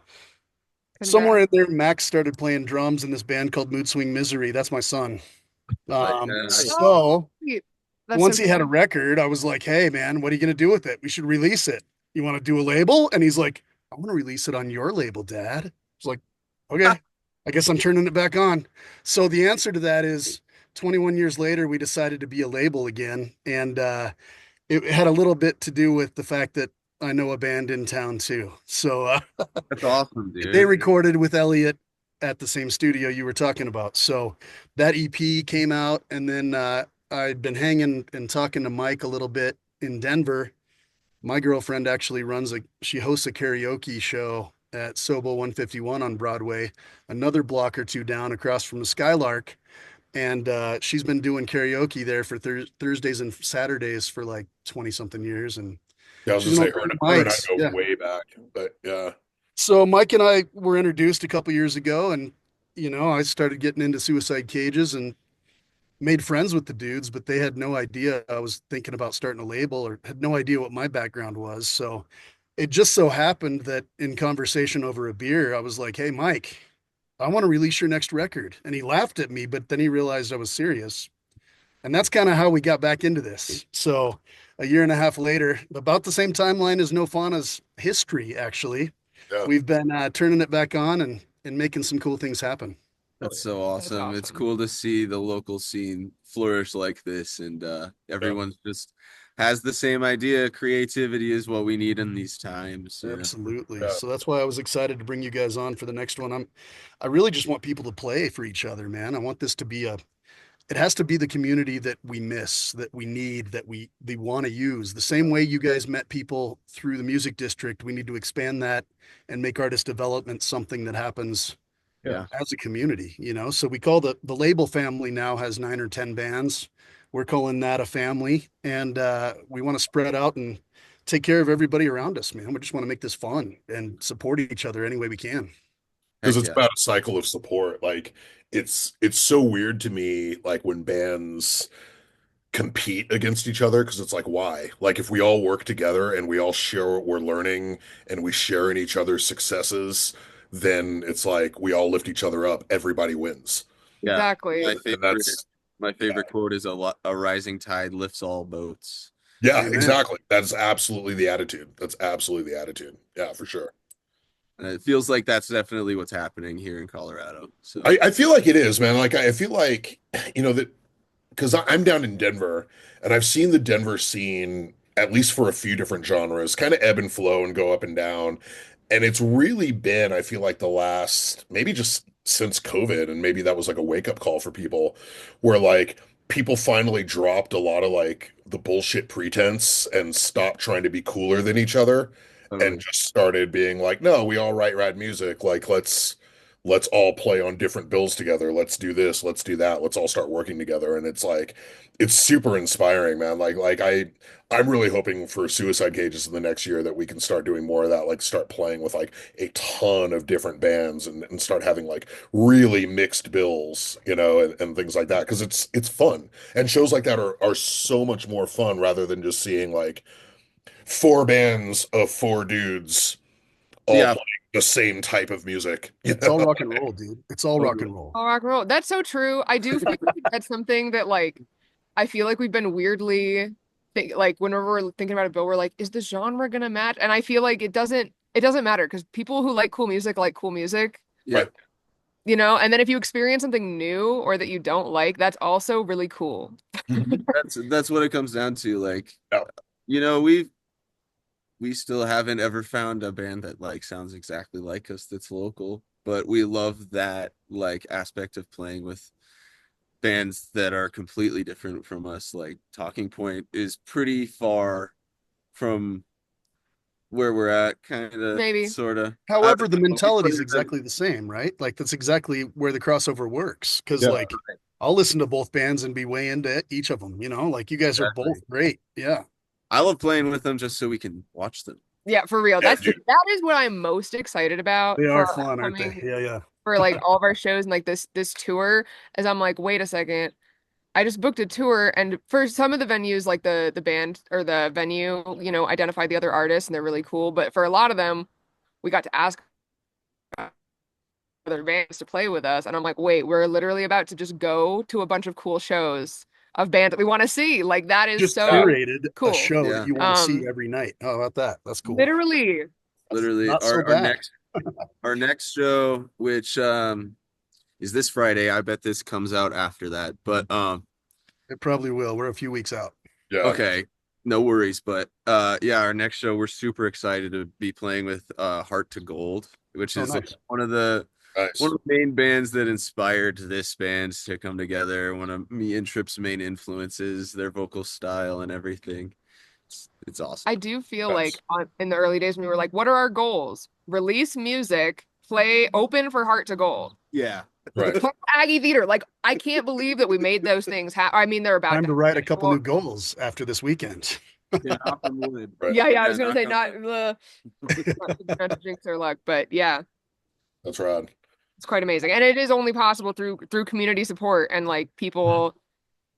somewhere Congrats. in there, Max started playing drums in this band called Mood Swing Misery. That's my son. Nice. Oh, So sweet. That's so once he had a cute. record, I was like, hey, man, what are you going to do with it? We should release it. You want to do a label? And he's like, I want to release it on your label, Dad. I was like, okay, I guess I'm turning it back on. So the answer to that is 21 years later, we decided to be a label again. And it had a little bit to do with the fact that I know a band in town too. So That's awesome, they dude. recorded with Elliot at the same studio you were talking about. So that EP came out, and then I'd been hanging and talking to Mike a little bit in Denver. My girlfriend actually she hosts a karaoke show at Sobo 151 on Broadway, another block or two down across from the Skylark. And she's been doing karaoke there for Thursdays and Saturdays for like 20 something years. And Yeah, I was she's gonna an say old her friend and of her and I Mike's. go Yeah. way back, but yeah. So Mike and I were introduced a couple years ago, and I started getting into suicide cages and made friends with the dudes, but they had no idea I was thinking about starting a label or had no idea what my background was. So it just so happened that in conversation over a beer, I was like, "Hey, Mike, I want to release your next record." And he laughed at me, but then he realized I was serious. And that's kind of how we got back into this. So a year and a half later, about the same timeline as No Fauna's history, actually, Yeah. we've been turning it back on and making some cool things happen. That's so That's awesome. It's awesome. cool to see the local scene flourish like this, and Yeah. everyone's just has the same idea. Creativity is what we need in these times, you know. Absolutely. Yeah. So that's why I was excited to bring you guys on for the next one. I really just want people to play for each other, man. I want this to be it has to be the community that we miss, that we need, that they want to use. The same way you guys met people through the music district, we need to expand that and make artist development something that happens Yeah. Yeah. as a community, you know? So we call the label family now has 9 or 10 bands. We're calling that a family. And we want to spread out and take care of everybody around us, man. We just want to make this fun and support each other any way we can. Because Heck it's yeah. about a cycle of support. Like it's so weird to me, like when bands compete against each other, because it's like, why? Like if we all work together and we all share what we're learning and we share in each other's successes, then it's like we all lift each other up. Everybody wins. Yeah. Exactly. My And favorite that's my favorite quote is a rising tide lifts all boats. yeah, Amen. exactly. That's absolutely the attitude. That's absolutely the attitude. Yeah, for sure. And it feels like that's definitely what's happening here in Colorado. So I feel like it is, man. Like I feel like, that because I'm down in Denver and I've seen the Denver scene, at least for a few different genres, kind of ebb and flow and go up and down. And it's really been, I feel like the last, maybe just since COVID, and maybe that was like a wake up call for people, where like people finally dropped a lot of like the bullshit pretense and stopped trying to be cooler than each other and totally. just started being like, no, we all write rad music. Like let's all play on different bills together. Let's do this, let's do that. Let's all start working together. And it's like it's super inspiring, man. I'm really hoping for Suicide Cages in the next year that we can start doing more of that, like start playing with like a ton of different bands and start having like really mixed bills, and things like that. Because it's fun. And shows like that are so much more fun rather than just seeing like four bands of four dudes all Yeah, playing the same type of music. It's all rock and roll, dude. It's all rock totally. and roll. Oh, rock and roll. That's so true. I do feel like that's something that like I feel like we've been weirdly like whenever we're thinking about a bill, we're like, is the genre gonna match? And I feel like it doesn't matter because people who like cool music, Yeah. Right. and then if you experience something new or that you don't like, that's also really cool. Mhm. That's what it comes down to. Like, Yeah. we still haven't ever found a band that like sounds exactly like us that's local, but we love that like aspect of playing with bands that are completely different from us. Like Talking Point is pretty far from where we're at, kind of, Maybe. sort of. I However, don't the know. We mentality played is with exactly the same, right? Like that's exactly where the crossover works. Because Yeah. like I'll listen to both bands and be way into each of them. Like you guys are both exactly. great. Yeah. I love playing with them just so we can watch them. Yeah, for real. Yeah, That's dude. that is what I'm most excited about They for are our fun, aren't they? upcoming Yeah, yeah. for like all of our shows and like this tour is I'm like, wait a second. I just booked a tour and for some of the venues like the band or the venue, identify the other artists and they're really cool, but for a lot of them we got to ask other bands to play with us and I'm like, wait, we're literally about to just go to a bunch of cool shows of bands that we want to see. Like that is Just Yeah. so curated a cool. show that Yeah, you want to see Um every night. How about that? That's cool. Literally. That's literally not so our bad. next show, which is this Friday. I bet this comes out after that. But It probably will. We're a few weeks out. Yeah. okay, no worries. But yeah, our next show we're super excited to be playing with Heart to Gold, which Oh, is nice. one Nice. of the main bands that inspired this band to come together. One of me and Trip's main influences, their vocal style and everything. It's awesome. I do feel like Nice. in the early days when we were like, what are our goals? Release music, play open for Heart to Gold, Yeah. Right. play Aggie Theater. Like, I can't believe that we made those things I mean, they're about Time to to write a happen. couple Well, new goals after this weekend. Yeah, knock on wood. Right. yeah, I Yeah, was gonna knock say on not wood. not to jinx our luck, but yeah, That's rad. it's quite amazing. And it is only possible through community support and like people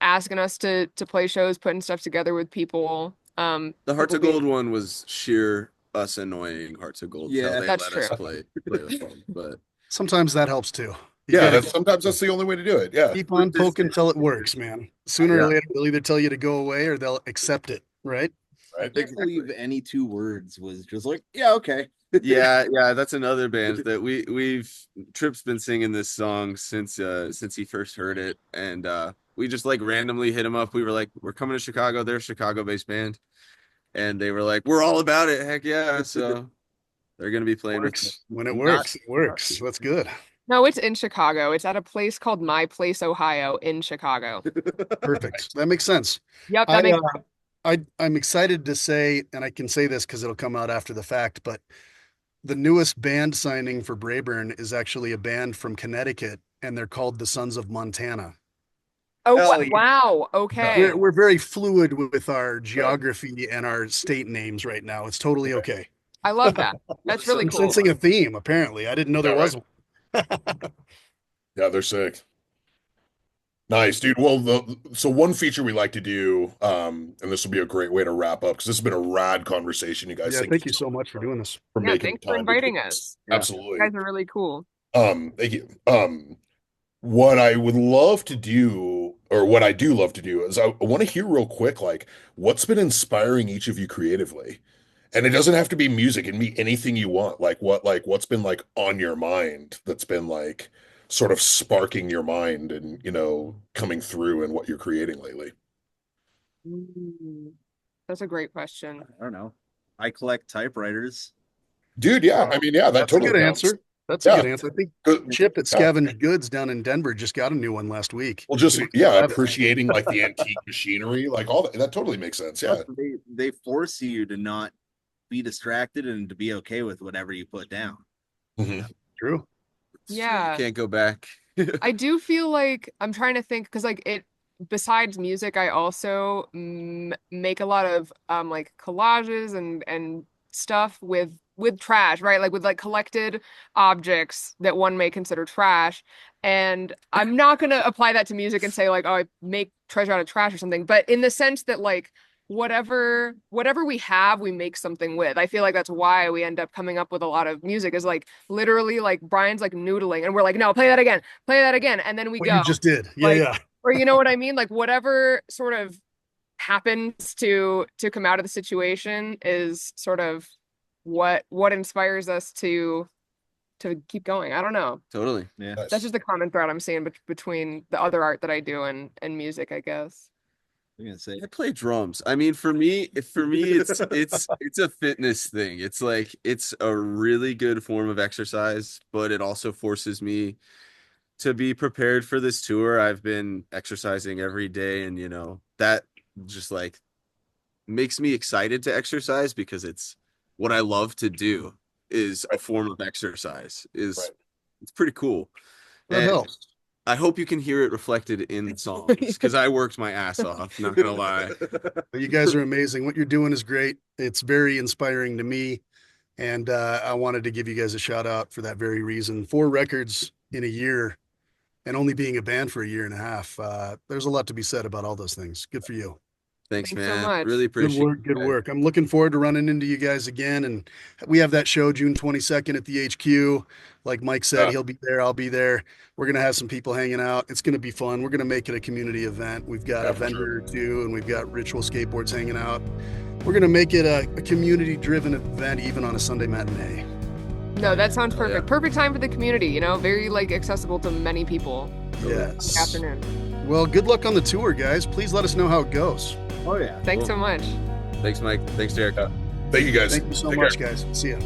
asking us to play shows, putting stuff together with people. The Hearts People of Gold one was sheer us annoying Hearts of Gold till Yeah. they That's let true. us play with them. But Sometimes that helps too. You Yeah, gotta sometimes that's the only way to do it. Yeah. keep on poking till it works, man. Sooner or Yeah. later, they'll either tell you to go away or they'll accept it, right? I Right. can't believe any two words was just like, yeah, okay. Yeah, that's another band that we've Trip's been singing this song since he first heard it, and we just like randomly hit him up. We were like, we're coming to Chicago. They're a Chicago-based band, and they were like, we're all about it. Heck yeah! So they're gonna be playing with us. Works. When it Not- works, it works. That's good. No, it's in Chicago. It's at a place called My Place, Ohio, in Chicago. Perfect. That makes sense. Yep, I, that makes I'm excited to say, and I can say this because it'll come out after the fact, but the newest band signing for Brayburn is actually a band from Connecticut, and they're called the Sons of Montana. Oh, Hell yeah. wow. Okay. We're very fluid with our geography and our state names right now. It's totally okay. I love that. That's really I'm cool. sensing a theme, apparently. I didn't know there Yeah, was one. Yeah, they're sick. Nice, dude. Well, so one feature we like to do, and this will be a great way to wrap up because this has been a rad conversation, you guys. Yeah, thank you so much for doing this. for Yeah, making thanks for time to do inviting this. us. Yeah. Absolutely. You guys are really cool. Thank you. What I would love to do, or what I do love to do, is I want to hear real quick, like, what's been inspiring each of you creatively? And it doesn't have to be music, it can be anything you want. What's been like on your mind that's been like sort of sparking your mind and, coming through in what you're creating lately. Mm, That's a great question. I don't know. I collect typewriters. Dude, yeah, I mean, yeah, that That's a totally good counts. answer. That's Yeah. a good answer. I think Good- Chip at yeah. Scavenged Goods down in Denver just got a new one last week. Well, just He must yeah, have it. appreciating like the antique machinery, like all that. That totally makes sense. Yeah. They force you to not be distracted and to be okay with whatever you put down. Mhm. True. Yeah. You can't go back. I do feel like I'm trying to think because besides music, I also make a lot of like collages and stuff with trash, right? Like with like collected objects that one may consider trash. And I'm not gonna apply that to music and say like, oh, I make treasure out of trash or something, but in the sense that like whatever we have, we make something with. I feel like that's why we end up coming up with a lot of music is like literally like Brian's like noodling and we're like, no, play that again, and then we What go. you just did. Yeah, Like, yeah. Or you know what I mean? Like whatever sort of happens to come out of the situation is sort of what inspires us to keep going. I don't know. Totally. Yeah. Nice. That's just a common thread I'm seeing between the other art that I do and music, I guess. I'm gonna say I play drums. I mean, for me, it's a fitness thing. It's like it's a really good form of exercise, but it also forces me to be prepared for this tour. I've been exercising every day, and that just like makes me excited to exercise because it's what I love to do is a form of exercise. Right. It's pretty cool. That And helps. I hope you can hear it reflected in songs because I worked my ass off, not gonna lie. You guys are amazing. What you're doing is great. It's very inspiring to me. And I wanted to give you guys a shout out for that very reason. 4 records in a year and only being a band for a year and a half. There's a lot to be said about all those things. Good for you. Thanks, Thanks so man. much. Really Good appreciate work. it, Good guys. work. I'm looking forward to running into you guys again. And we have that show June 22nd at the HQ. Like Mike said, Yeah. he'll be there. I'll be there. We're going to have some people hanging out. It's going to be fun. We're going to make it a community event. We've got Yeah, a for vendor sure. or two, and we've got Ritual Skateboards hanging out. We're going to make it a community driven event, even on a Sunday matinee. No, that sounds Oh, yeah. perfect. Perfect time for the community, very like accessible to many people. Yes. Afternoon. Well, good luck on the tour, guys. Please let us know how it goes. oh yeah. Thanks Cool. so much. Thanks, Mike. Thanks, Derek. Thank you guys. Thank you so Take much, care. guys. See ya.